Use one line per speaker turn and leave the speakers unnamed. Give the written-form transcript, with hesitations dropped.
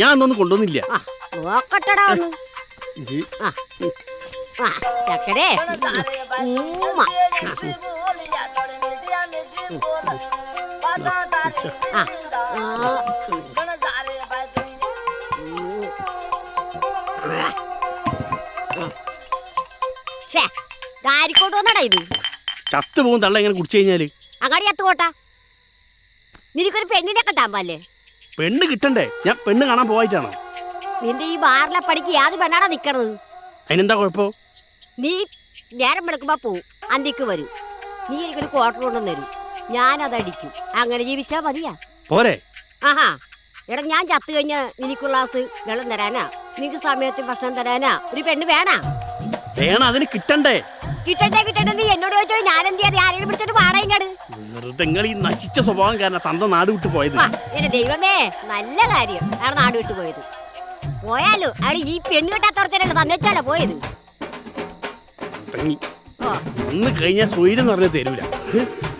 ഞാൻ ഒന്നും കൊണ്ടുവന്നില്ല.
നോക്കട്ടടാ ഒന്ന്. ചക്കരേ ആരിക്കോട്ട് വന്നടാ ഇത്.
ചത്തു പോകും തള്ള എങ്ങനെ കുടിച്ചു കഴിഞ്ഞാല്.
അങ്ങാടി ചത്തുകോട്ടാ. നിനക്കൊരു പെണ്ണിനെ കിട്ടാമ്പല്ലേ?
പെണ്ണ് കിട്ടണ്ടേ? ഞാൻ പെണ്ണ് കാണാൻ പോയിട്ടാണോ?
നിന്റെ ഈ ബാറിലെ പണിക്ക് യാത് പെണ്ണാടാ നിക്കണത്.
അതിനെന്താ കുഴപ്പം?
നീ നേരം വെളുക്കുമ്പോ പോവും, അന്തിക്ക് വരും. നീ എനിക്കൊരു ക്വാർട്ടർ കൊണ്ടുവന്ന് തരും, ഞാനതടിക്കും. അങ്ങനെ ജീവിച്ചാ മതിയാ
പോരെ?
ആഹാ എടാ, ഞാൻ ചത്തു കഴിഞ്ഞാ നിനക്കുള്ള ഗ്ലാസ് വെള്ളം തരാനാ, നിനക്ക് സമയത്ത് ഭക്ഷണം തരാനാ ഒരു പെണ്ണ് വേണ?
വേണം. അതിന് കിട്ടണ്ടേ?
കിട്ടണ്ടേ കിട്ടണ്ടേ നീ എന്നോട് ചോദിച്ചോ. ഞാൻ എന്ത് ചെയ്യാൻ? ആരെങ്കിലും പിടിച്ചിട്ട് പാടയിങ്ങാട്.
നിങ്ങൾ ഈ നശിച്ച സ്വഭാവം കാരണം തന്ത നാട് വിട്ടു പോയത്.
എന്റെ ദൈവമേ, നല്ല കാര്യം അയാൾ നാട് വിട്ടു പോയത്. പോയാലോ അയാൾ ഈ പെണ്ണ് കെട്ടാത്തവർത്തരല്ലേ തന്നെച്ചാലോ പോയത്.
ഒന്ന് കഴിഞ്ഞാൽ സ്വൈരം എന്ന് പറഞ്ഞാൽ തരൂല.